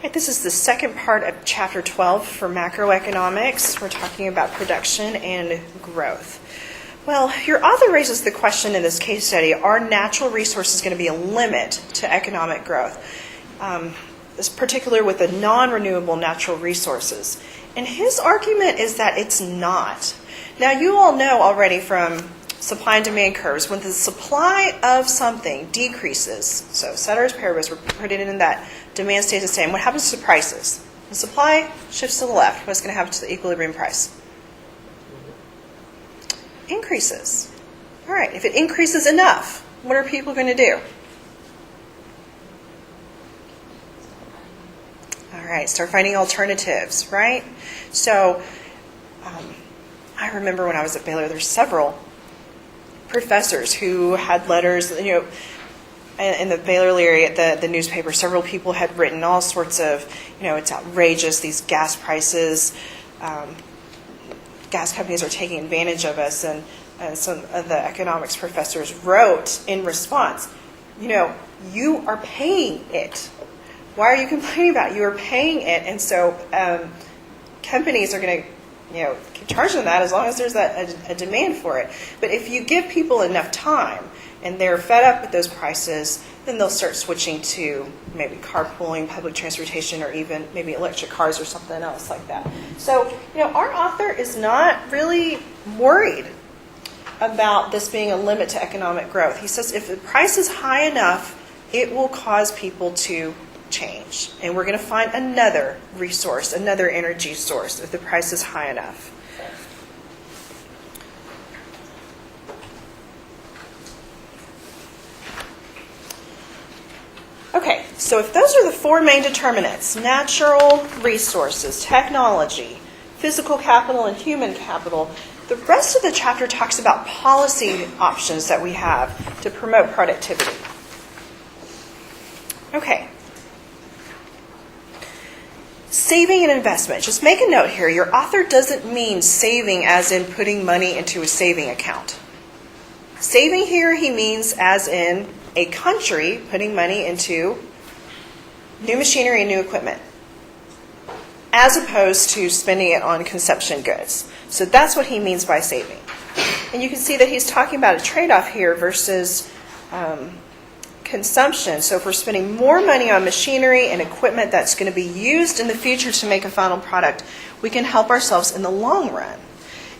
right, this is the second part of Chapter 12 for macroeconomics. We're talking about production and growth. Well, your author raises the question in this case study, are natural resources going to be a limit to economic growth? This particular with the non-renewable natural resources. And his argument is that it's not. Now, you all know already from supply and demand curves, when the supply of something decreases, so ceteris paribus, we're putting it in that demand stays the same, what happens to prices? The supply shifts to the left. What's going to happen to the equilibrium price? Increases. All right, if it increases enough, what are people going to do? All right, start finding alternatives, right? So I remember when I was at Baylor, there's several professors who had letters, in the Baylor area, the newspaper, several people had written all sorts of, it's outrageous, these gas prices, gas companies are taking advantage of us, and some of the economics professors wrote in response, you are paying it. Why are you complaining about it? You are paying it, and so companies are going to keep charging that as long as there's a demand for it. But if you give people enough time and they're fed up with those prices, then they'll start switching to maybe carpooling, public transportation, or even maybe electric cars or something else like that. So, our author is not really worried about this being a limit to economic growth. He says if the price is high enough, it will cause people to change. And we're going to find another resource, another energy source, if the price is high enough. Okay, so if those are the four main determinants, natural resources, technology, physical capital, and human capital, the rest of the chapter talks about policy options that we have to promote productivity. Okay. Saving and investment. Just make a note here. Your author doesn't mean saving as in putting money into a saving account. Saving here he means as in a country putting money into new machinery and new equipment, as opposed to spending it on consumption goods. So that's what he means by saving. And you can see that he's talking about a trade-off here versus consumption. So if we're spending more money on machinery and equipment that's going to be used in the future to make a final product, we can help ourselves in the long run.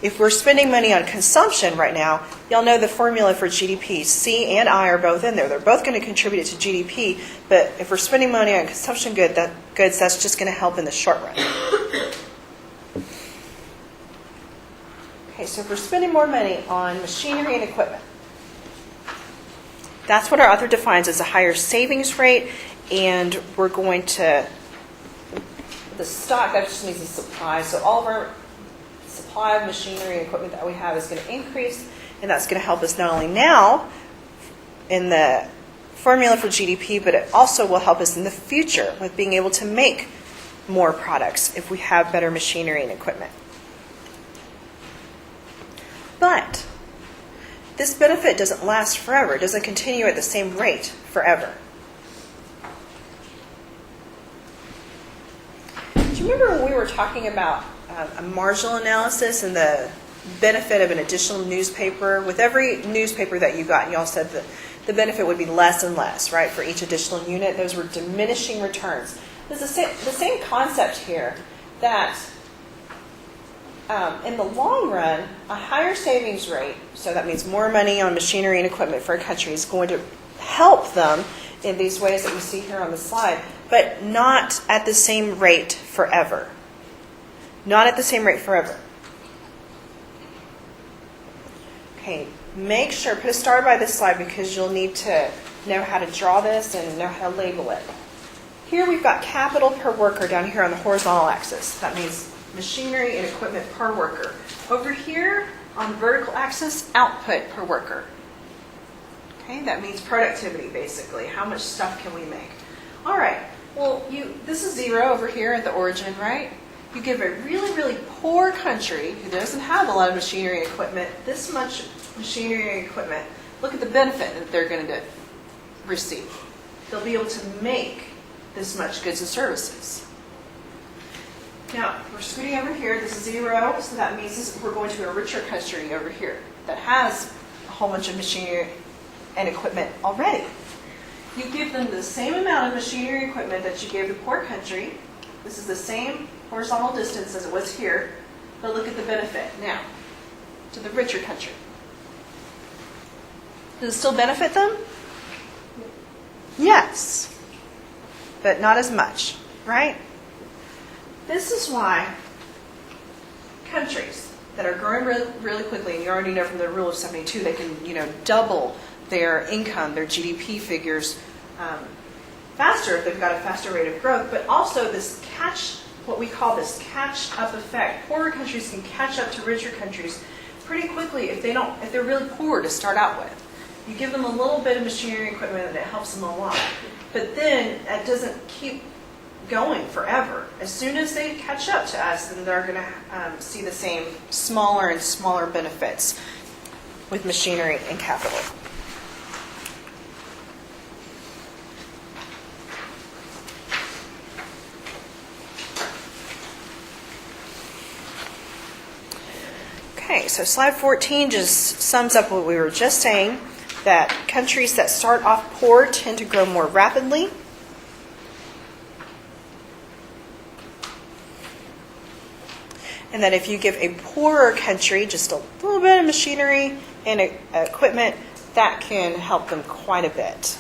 If we're spending money on consumption right now, y'all know the formula for GDP. C and I are both in there. They're both going to contribute to GDP, but if we're spending money on consumption goods, that's just going to help in the short run. Okay, so if we're spending more money on machinery and equipment, that's what our author defines as a higher savings rate, and we're going to, the stock, that just means the supply, so all of our supply of machinery and equipment that we have is going to increase, and that's going to help us not only now in the formula for GDP, but it also will help us in the future with being able to make more products if we have better machinery and equipment. But this benefit doesn't last forever. It doesn't continue at the same rate forever. Do you remember when we were talking about a marginal analysis and the benefit of an additional newspaper? With every newspaper that you got, y'all said that the benefit would be less and less, right, for each additional unit. Those were diminishing returns. There's the same concept here, that in the long run, a higher savings rate, so that means more money on machinery and equipment for a country, is going to help them in these ways that we see here on the slide, but not at the same rate forever. Not at the same rate forever. Okay, make sure, put a star by this slide because you'll need to know how to draw this and know how to label it. Here we've got capital per worker down here on the horizontal axis. That means machinery and equipment per worker. Over here on the vertical axis, output per worker. Okay, that means productivity basically. How much stuff can we make? All right, well, this is 0 over here at the origin, right? You give a really, really poor country who doesn't have a lot of machinery and equipment this much machinery and equipment. Look at the benefit that they're going to receive. They'll be able to make this much goods and services. Now, we're scooting over here. This is 0, so that means we're going to a richer country over here that has a whole bunch of machinery and equipment already. You give them the same amount of machinery and equipment that you gave the poor country. This is the same horizontal distance as it was here, but look at the benefit now to the richer country. Does it still benefit them? Yes, but not as much, right? This is why countries that are growing really quickly, and you already know from the rule of 72, they can double their income, their GDP figures faster if they've got a faster rate of growth, but also this what we call this catch-up effect. Poorer countries can catch up to richer countries pretty quickly if they're really poor to start out with. You give them a little bit of machinery and equipment and it helps them a lot. But then that doesn't keep going forever. As soon as they catch up to us, then they're going to see the same smaller and smaller benefits with machinery and capital. Okay, so slide 14 just sums up what we were just saying, that countries that start off poor tend to grow more rapidly. And that if you give a poorer country just a little bit of machinery and equipment, that can help them quite a bit.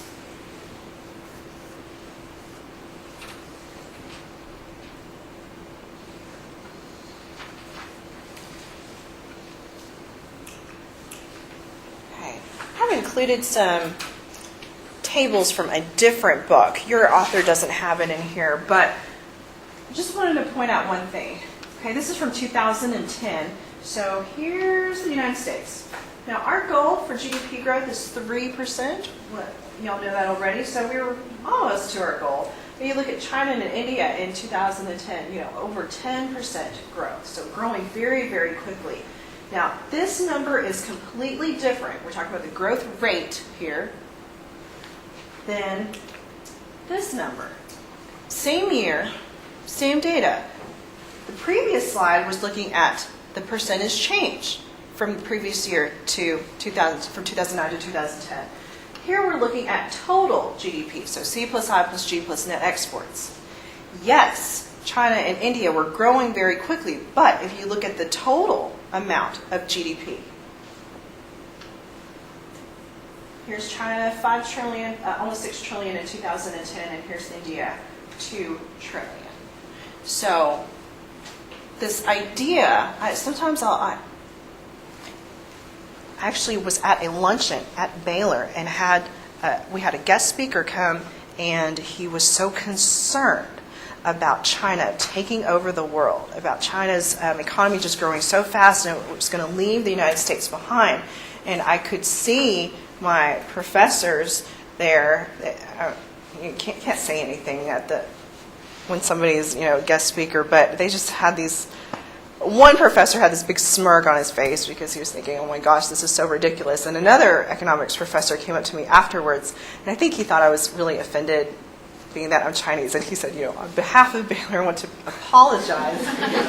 I've included some tables from a different book. Your author doesn't have it in here, but I just wanted to point out one thing. Okay, this is from 2010. So here's the United States. Now our goal for GDP growth is 3%. Y'all know that already. So we were almost to our goal. But you look at China and India in 2010, over 10% growth. So growing very, very quickly. Now, this number is completely different. We're talking about the growth rate here than this number. Same year, same data. The previous slide was looking at the percentage change from the previous year to 2009 to 2010. Here we're looking at total GDP, so C plus I plus G plus net exports. Yes, China and India were growing very quickly, but if you look at the total amount of GDP, here's China, 5 trillion, almost 6 trillion in 2010, and here's India, 2 trillion. So this idea, I actually was at a luncheon at Baylor and we had a guest speaker come, and he was so concerned about China taking over the world, about China's economy just growing so fast and it was going to leave the United States behind. And I could see my professors there. You can't say anything when somebody's guest speaker, but they just had these. One professor had this big smirk on his face because he was thinking, "Oh my gosh, this is so ridiculous." And another economics professor came up to me afterwards, and I think he thought I was really offended, being that I'm Chinese, and he said, on behalf of Baylor, I want to apologize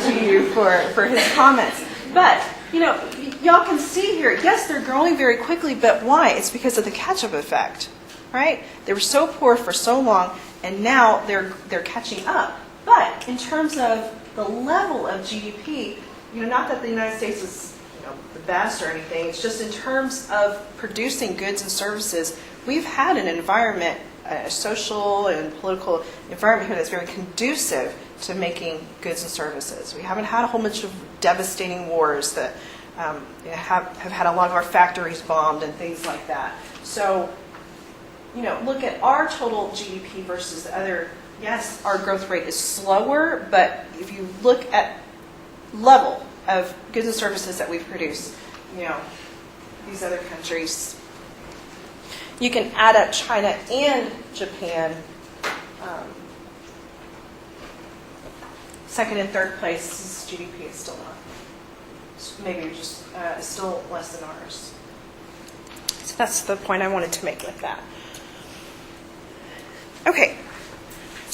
to you for his comments. But, y'all can see here, yes, they're growing very quickly, but why? It's because of the catch-up effect, right? They were so poor for so long, and now they're catching up. But in terms of the level of GDP, not that the United States is the best or anything, it's just in terms of producing goods and services, we've had an environment, a social and political environment here that's very conducive to making goods and services. We haven't had a whole bunch of devastating wars that have had a lot of our factories bombed and things like that. So, look at our total GDP versus the other. Yes, our growth rate is slower, but if you look at level of goods and services that we produce, these other countries, you can add up China and Japan. Second and third place GDP is still not. Maybe just still less than ours. So that's the point I wanted to make with that. Okay,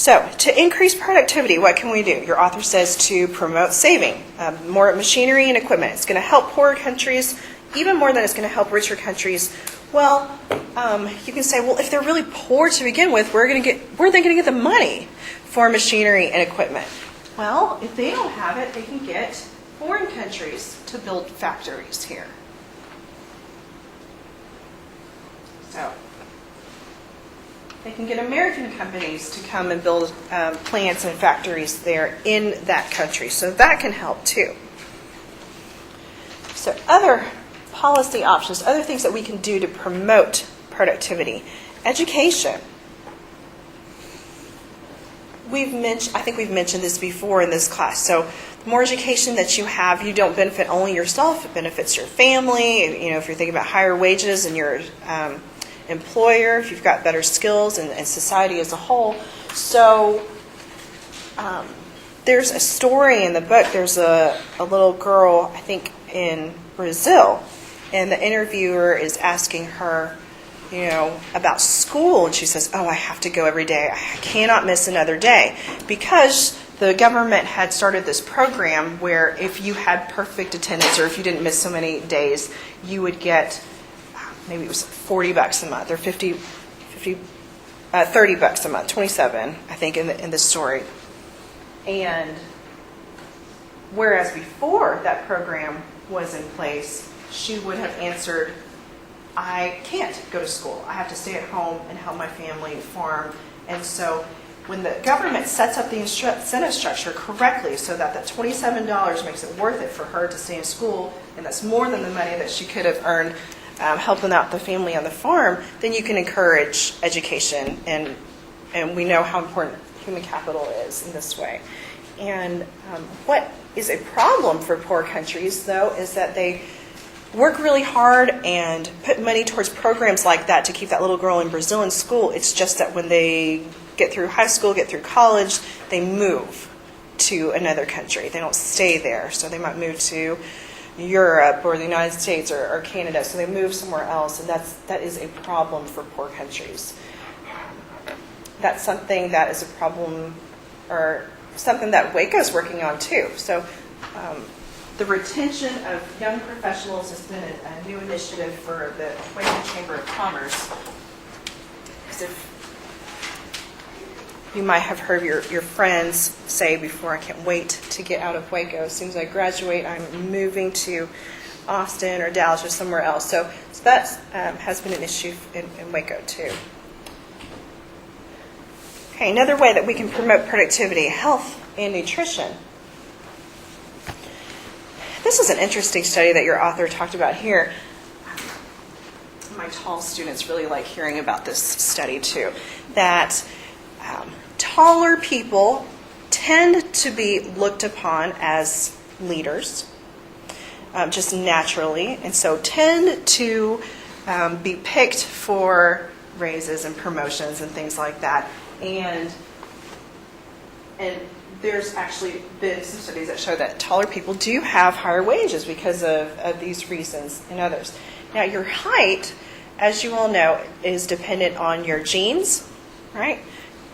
So, to increase productivity, what can we do? Your author says to promote saving, more machinery and equipment. It's going to help poorer countries even more than it's going to help richer countries. Well, you can say, well, if they're really poor to begin with, where are they going to get the money for machinery and equipment? Well, if they don't have it, they can get foreign countries to build factories here. So, they can get American companies to come and build plants and factories there in that country. So that can help too. So other policy options, other things that we can do to promote productivity. Education. I think we've mentioned this before in this class. So the more education that you have, you don't benefit only yourself, it benefits your family. You know, if you're thinking about higher wages and your employer, if you've got better skills, and society as a whole. So there's a story in the book. There's a little girl, I think in Brazil, and the interviewer is asking her, you know, about school, and she says, oh, I have to go every day. I cannot miss another day, because the government had started this program where if you had perfect attendance or if you didn't miss so many days, you would get, maybe it was $40 a month or 30 bucks a month, 27, I think, in the story. And whereas before that program was in place, she would have answered, I can't go to school. I have to stay at home and help my family farm. And so when the government sets up the incentive structure correctly so that that $27 makes it worth it for her to stay in school, and that's more than the money that she could have earned helping out the family on the farm, then you can encourage education. And we know how important human capital is in this way. And what is a problem for poor countries, though, is that they work really hard and put money towards programs like that to keep that little girl in Brazil in school. It's just that when they get through high school, get through college, they move to another country. They don't stay there. So they might move to Europe or the United States or Canada. So they move somewhere else, and that is a problem for poor countries. That's something that is a problem, or something that Waco's working on too. So the retention of young professionals has been a new initiative for the Waco Chamber of Commerce. Because you might have heard your friends say before, I can't wait to get out of Waco. As soon as I graduate, I'm moving to Austin or Dallas or somewhere else. So that has been an issue in Waco too. Okay, another way that we can promote productivity, health and nutrition. This is an interesting study that your author talked about here. My tall students really like hearing about this study too. That taller people tend to be looked upon as leaders, just naturally, and so tend to be picked for raises and promotions and things like that. And there's actually been some studies that show that taller people do have higher wages because of these reasons and others. Now, your height, as you all know, is dependent on your genes, right?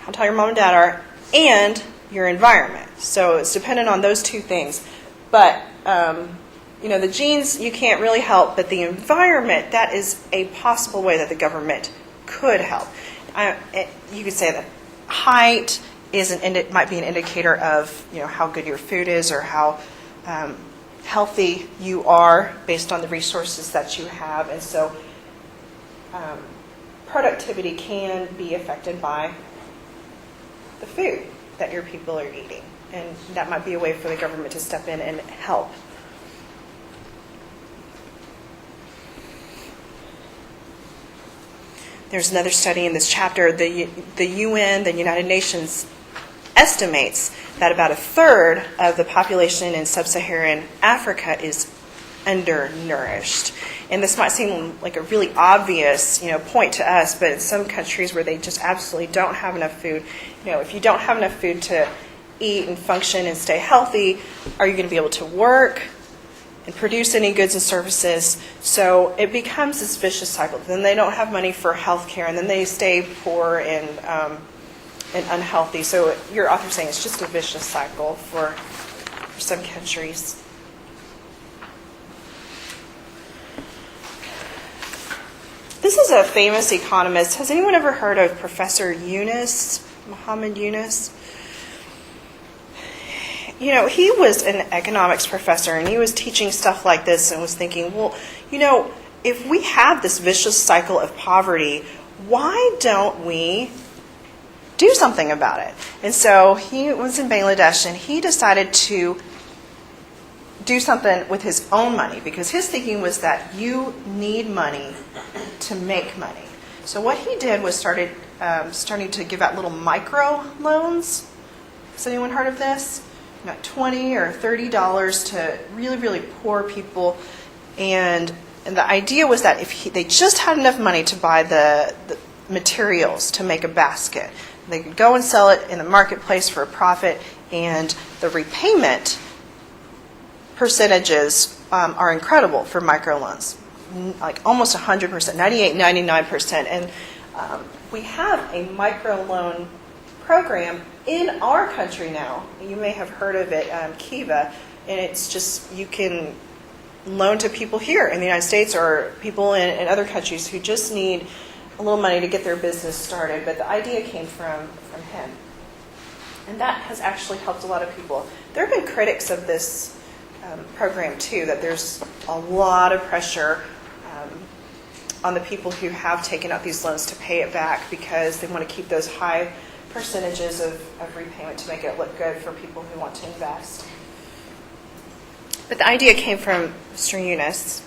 How tall your mom and dad are, and your environment. So it's dependent on those two things. But, the genes you can't really help, but the environment, that is a possible way that the government could help. You could say that height might be an indicator of how good your food is or how healthy you are based on the resources that you have. And so productivity can be affected by the food that your people are eating. And that might be a way for the government to step in and help. There's another study in this chapter. The UN, the United Nations, estimates that about a third of the population in sub-Saharan Africa is undernourished. And this might seem like a really obvious, point to us, but in some countries where they just absolutely don't have enough food, if you don't have enough food to eat and function and stay healthy, are you going to be able to work and produce any goods and services? So it becomes this vicious cycle. Then they don't have money for health care, and then they stay poor and and unhealthy. So your author's saying it's just a vicious cycle for some countries. This is a famous economist. Has anyone ever heard of Professor Muhammad Yunus? You know, he was an economics professor, and he was teaching stuff like this and was thinking, well, you know, if we have this vicious cycle of poverty, why don't we do something about it? And so he was in Bangladesh, and he decided to do something with his own money, because his thinking was that you need money to make money. So what he did was starting to give out little micro loans. Has anyone heard of this? You know, $20 or $30 to really, really poor people. And the idea was that if they just had enough money to buy the materials to make a basket, they could go and sell it in the marketplace for a profit, and the repayment percentages are incredible for microloans, like almost 100%, 98, 99%. And we have a microloan program in our country now. You may have heard of it, Kiva, and it's just, you can loan to people here in the United States or people in other countries who just need a little money to get their business started. But the idea came from him. And that has actually helped a lot of people. There have been critics of this program too, that there's a lot of pressure on the people who have taken out these loans to pay it back, because they want to keep those high percentages of repayment to make it look good for people who want to invest. But the idea came from Mr. Yunus.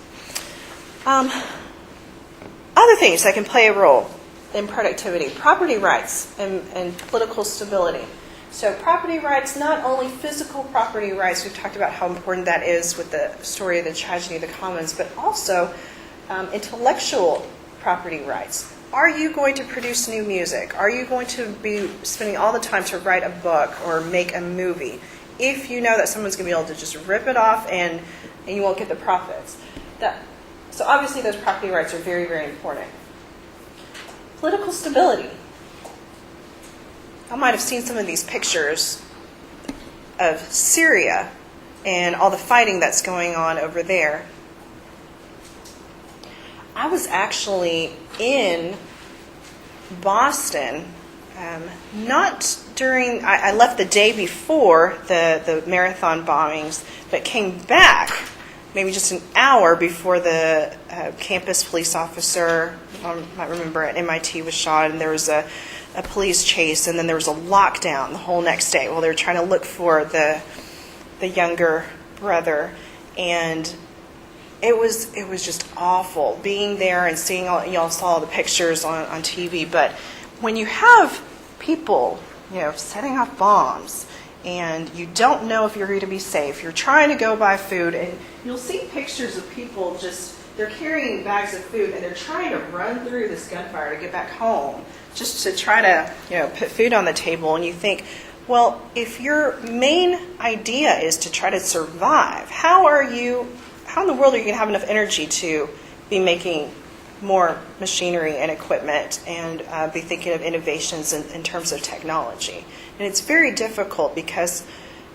Other things that can play a role in productivity: property rights and political stability. So property rights, not only physical property rights, we've talked about how important that is with the story of the tragedy of the commons, but also intellectual property rights. Are you going to produce new music? Are you going to be spending all the time to write a book or make a movie? If you know that someone's going to be able to just rip it off and you won't get the profits. So obviously those property rights are very, very important. Political stability. I might have seen some of these pictures of Syria and all the fighting that's going on over there. I was actually in Boston, not during, I left the day before the marathon bombings, but came back maybe just an hour before the campus police officer, I might remember, at MIT was shot, and there was a police chase, and then there was a lockdown the whole next day while they were trying to look for the younger brother. And it was just awful being there and seeing y'all saw the pictures on TV. But when you have people, setting off bombs, and you don't know if you're going to be safe, you're trying to go buy food, and you'll see pictures of people they're carrying bags of food, and they're trying to run through this gunfire to get back home, just to try to, put food on the table. And you think, well, if your main idea is to try to survive, how in the world are you going to have enough energy to be making more machinery and equipment and be thinking of innovations in terms of technology? And it's very difficult because,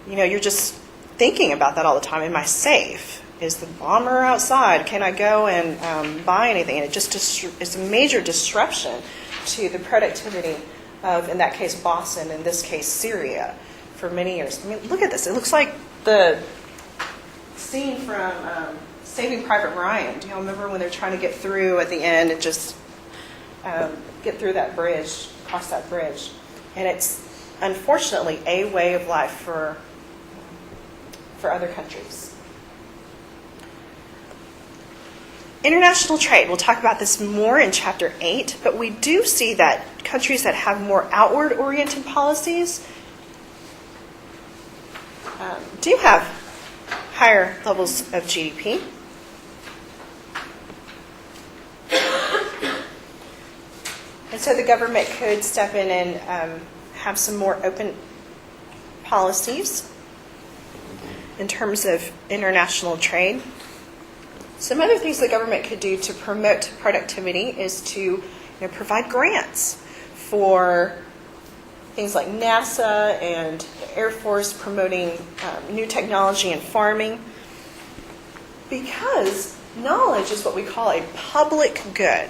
you're just thinking about that all the time. Am I safe? Is the bomber outside? Can I go and buy anything? And it's a major disruption to the productivity of, in that case, Boston, in this case, Syria, for many years. I mean, look at this. It looks like the scene from Saving Private Ryan. Do y'all remember when they're trying to get through at the end and just get through that bridge, cross that bridge? And it's unfortunately a way of life for other countries. International trade, we'll talk about this more in Chapter 8, but we do see that countries that have more outward-oriented policies do have higher levels of GDP. And so the government could step in and have some more open policies in terms of international trade. Some other things the government could do to promote productivity is to provide grants for things like NASA and the Air Force promoting new technology in farming, because knowledge is what we call a public good.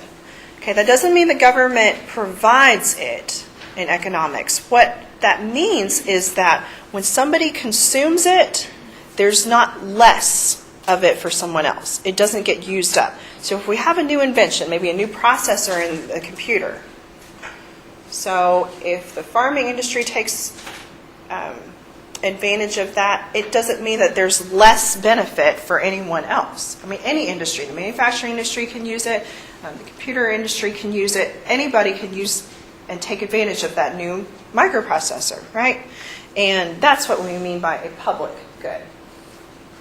Okay, that doesn't mean the government provides it in economics. What that means is that when somebody consumes it, there's not less of it for someone else. It doesn't get used up. So if we have a new invention, maybe a new processor in a computer, so if the farming industry takes advantage of that, it doesn't mean that there's less benefit for anyone else. I mean, any industry, the manufacturing industry can use it, the computer industry can use it, anybody can use and take advantage of that new microprocessor, right? And that's what we mean by a public good.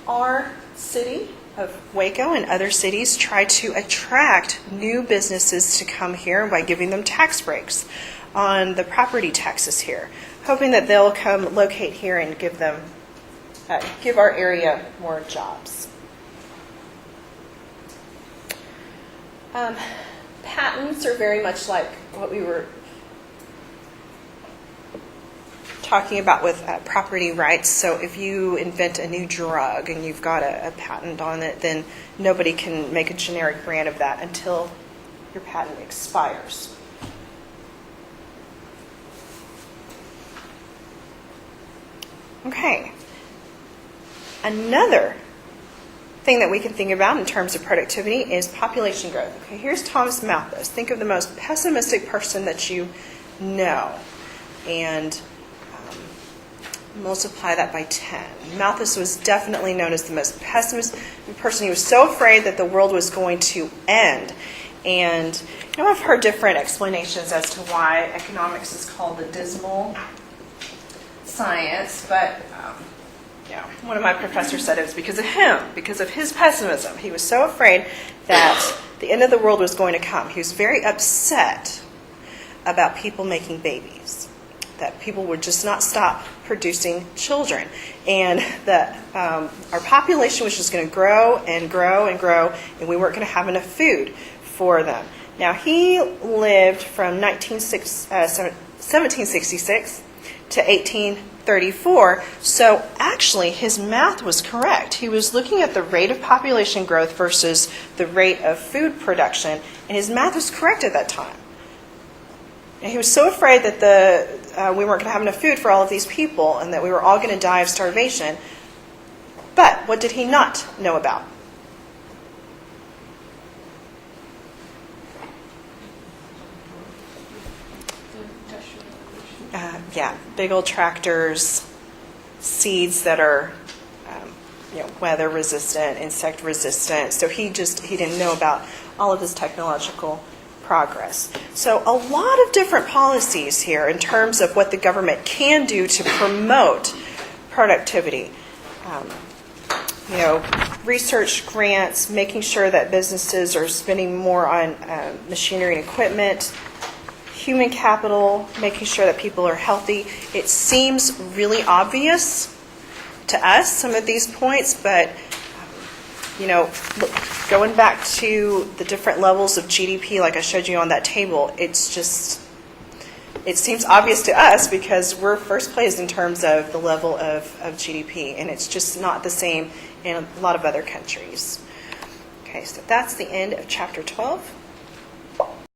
Our city of Waco and other cities try to attract new businesses to come here by giving them tax breaks on the property taxes here, hoping that they'll come locate here and give our area more jobs. Patents are very much like what we were talking about with property rights. So if you invent a new drug and you've got a patent on it, then nobody can make a generic brand of that until your patent expires. Okay. Another thing that we can think about in terms of productivity is population growth. Okay, here's Thomas Malthus. Think of the most pessimistic person that you know, and multiply that by 10. Malthus was definitely known as the most pessimistic person. He was so afraid that the world was going to end. And I've heard different explanations as to why economics is called the dismal science, but one of my professors said it was because of him, because of his pessimism. He was so afraid that the end of the world was going to come. He was very upset about people making babies, that people would just not stop producing children, and that our population was just going to grow and grow and grow, and we weren't going to have enough food for them. Now, he lived from 1766 to 1834, so actually his math was correct. He was looking at the rate of population growth versus the rate of food production, and his math was correct at that time. And he was so afraid that we weren't going to have enough food for all of these people and that we were all going to die of starvation. But what did he not know about? Big old tractors, seeds that are weather resistant, insect resistant. So he didn't know about all of this technological progress. So a lot of different policies here in terms of what the government can do to promote productivity. Research grants, making sure that businesses are spending more on machinery and equipment, human capital, making sure that people are healthy. It seems really obvious to us, some of these points, but going back to the different levels of GDP, like I showed you on that table, it seems obvious to us because we're first place in terms of the level of GDP, and it's just not the same in a lot of other countries. Okay, so that's the end of Chapter 12.